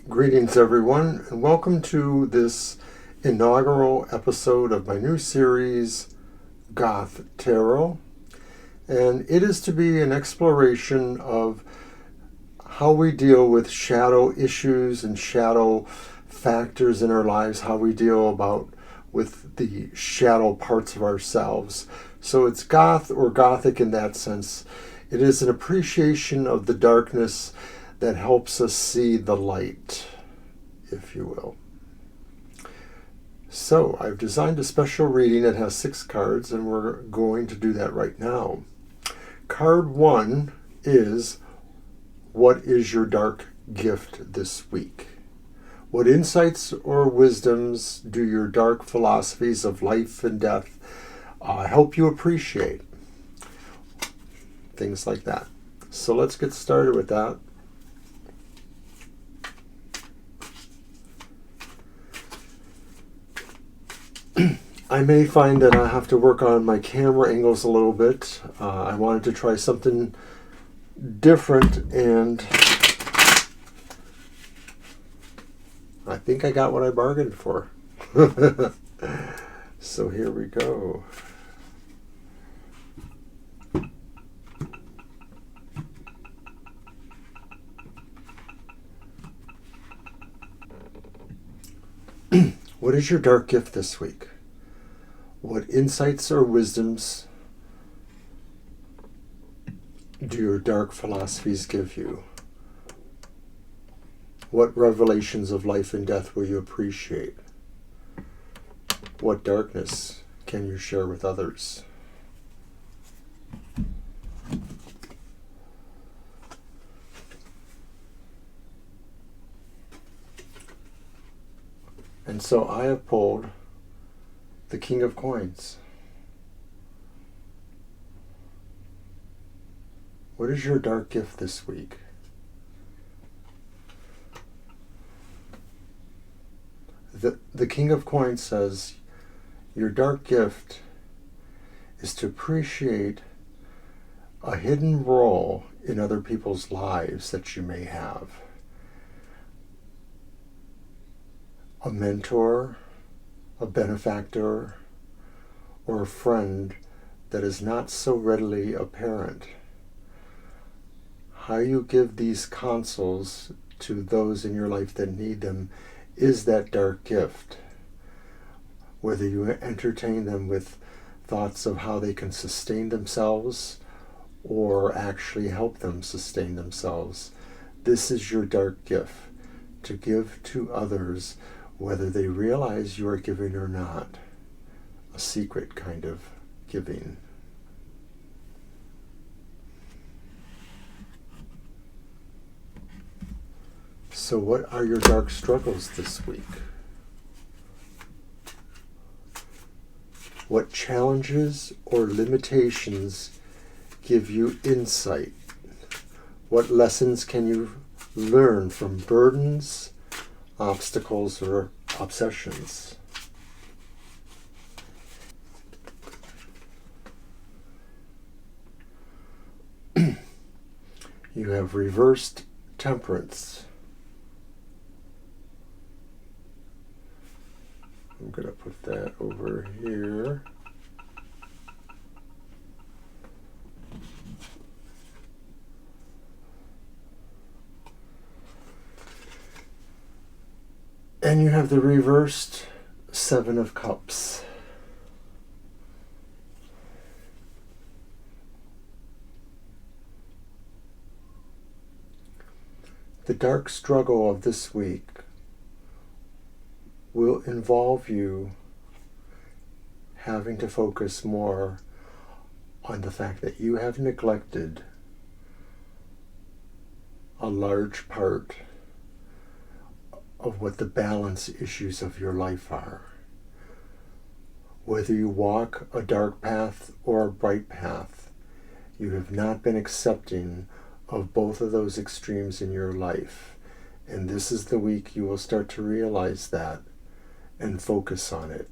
Greetings, everyone, and welcome to this inaugural episode of my new series, Goth Tarot. And it is to be an exploration of how we deal with shadow issues and shadow factors in our lives, how we deal with the shadow parts of ourselves. So it's goth or gothic in that sense. It is an appreciation of the darkness that helps us see the light, if you will. So I've designed a special reading that has 6 cards, and we're going to do that right now. Card 1 is, what is your dark gift this week? What insights or wisdoms do your dark philosophies of life and death help you appreciate? Things like that. So let's get started with that. I may find that I have to work on my camera angles a little bit. I wanted to try something different, and I think I got what I bargained for. So here we go. What is your dark gift this week? What insights or wisdoms do your dark philosophies give you? What revelations of life and death will you appreciate? What darkness can you share with others? And so I have pulled the King of Coins. What is your dark gift this week? The King of Coins says, your dark gift is to appreciate a hidden role in other people's lives that you may have. A mentor, a benefactor, or a friend that is not so readily apparent. How you give these counsels to those in your life that need them is that dark gift. Whether you entertain them with thoughts of how they can sustain themselves or actually help them sustain themselves, this is your dark gift, to give to others whether they realize you are giving or not. A secret kind of giving. So what are your dark struggles this week? What challenges or limitations give you insight? What lessons can you learn from burdens, obstacles, or obsessions? You have reversed temperance. I'm going to put that over here. And you have the reversed 7 of Cups. The dark struggle of this week will involve you having to focus more on the fact that you have neglected a large part of what the balance issues of your life are. Whether you walk a dark path or a bright path, you have not been accepting of both of those extremes in your life. And this is the week you will start to realize that and focus on it.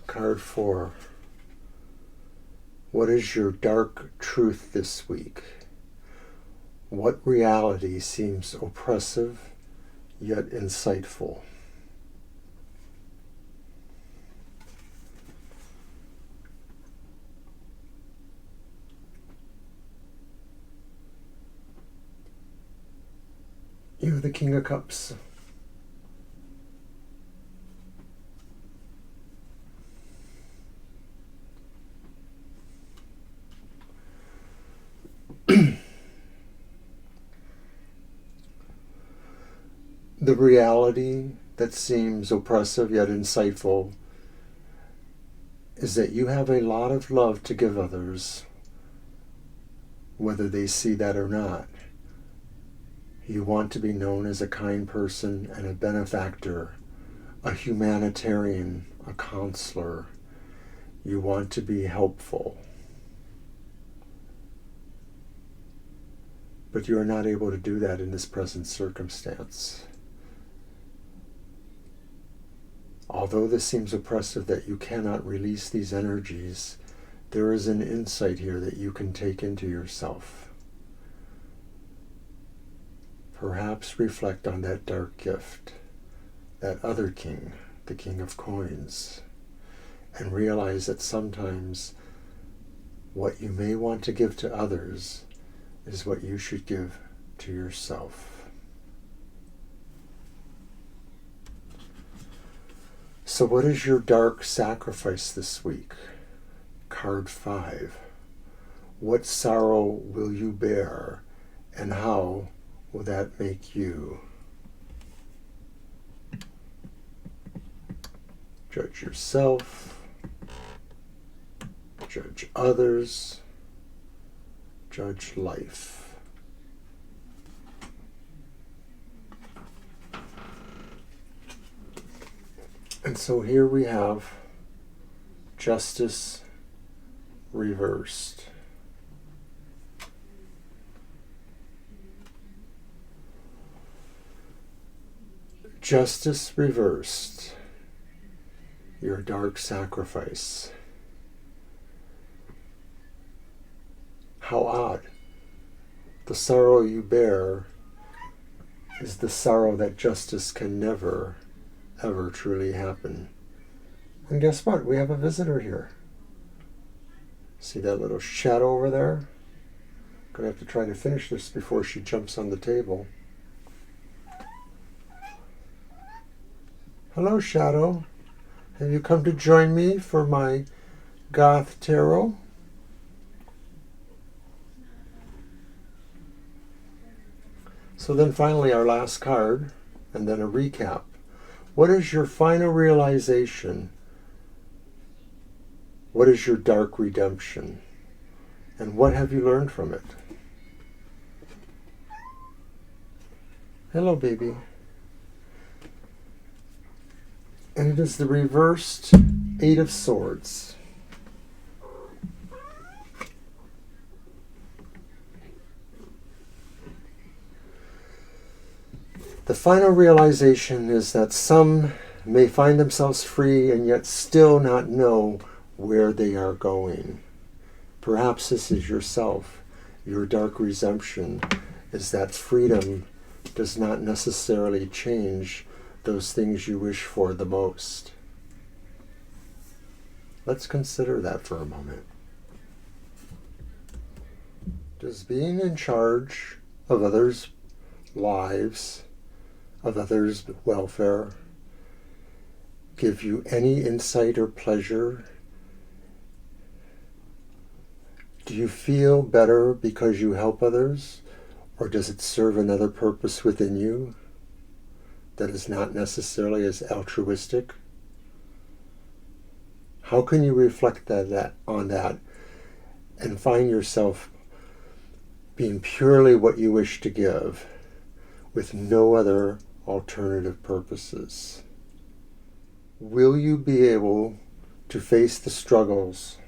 Card 4. What is your dark truth this week? What reality seems oppressive yet insightful? You, the King of Cups. The reality that seems oppressive yet insightful is that you have a lot of love to give others, whether they see that or not. You want to be known as a kind person and a benefactor, a humanitarian, a counselor. You want to be helpful. But you are not able to do that in this present circumstance. Although this seems oppressive that you cannot release these energies, there is an insight here that you can take into yourself. Perhaps reflect on that dark gift, that other king, the King of Coins, and realize that sometimes what you may want to give to others is what you should give to yourself. So what is your dark sacrifice this week? Card 5. What sorrow will you bear, and how will that make you? Judge yourself, judge others, judge life. And so here we have justice reversed. Justice reversed. Your dark sacrifice. How odd. The sorrow you bear is the sorrow that justice can never, ever truly happen. And guess what? We have a visitor here. See that little shadow over there? Gonna have to try to finish this before she jumps on the table. Hello, Shadow. Have you come to join me for my Goth Tarot? So then finally our last card, and then a recap. What is your final realization? What is your dark redemption? And what have you learned from it? Hello, baby. And it is the reversed 8 of Swords. The final realization is that some may find themselves free and yet still not know where they are going. Perhaps this is yourself. Your dark redemption is that freedom does not necessarily change those things you wish for the most. Let's consider that for a moment. Does being in charge of others' lives, of others' welfare, give you any insight or pleasure? Do you feel better because you help others, or does it serve another purpose within you that is not necessarily as altruistic? How can you reflect on that and find yourself being purely what you wish to give with no other alternative purposes? Will you be able to face the struggles,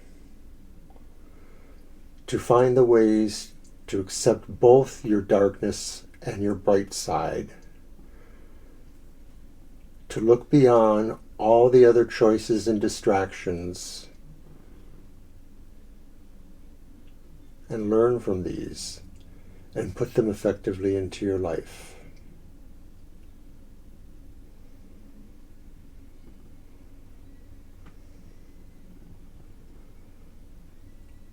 to find the ways to accept both your darkness and your bright side, to look beyond all the other choices and distractions, and learn from these and put them effectively into your life.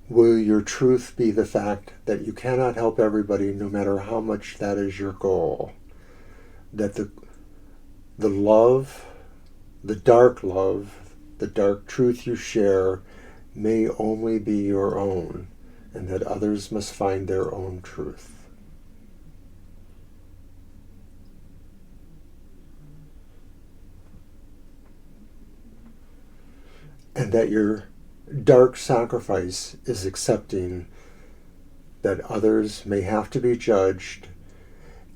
Will your truth be the fact that you cannot help everybody no matter how much that is your goal? That the love, the dark truth you share may only be your own, and that others must find their own truth. And that your dark sacrifice is accepting that others may have to be judged,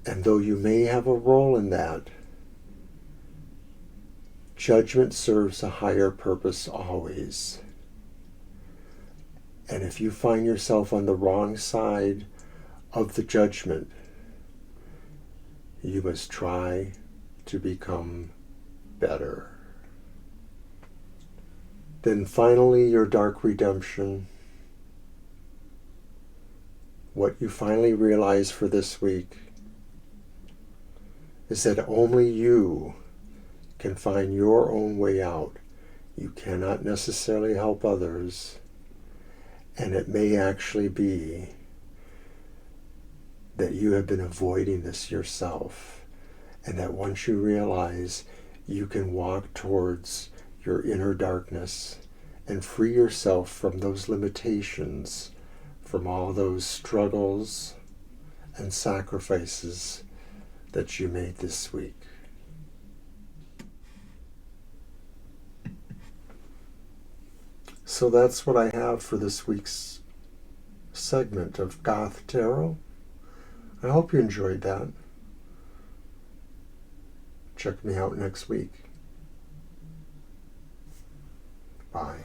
and though you may have a role in that, judgment serves a higher purpose always. And if you find yourself on the wrong side of the judgment, you must try to become better. Then finally, your dark redemption. What you finally realize for this week is that only you can find your own way out. You cannot necessarily help others, and it may actually be that you have been avoiding this yourself, and that once you realize you can walk towards your inner darkness and free yourself from those limitations, from all those struggles and sacrifices that you made this week. So that's what I have for this week's segment of Goth Tarot. I hope you enjoyed that. Check me out next week. Bye.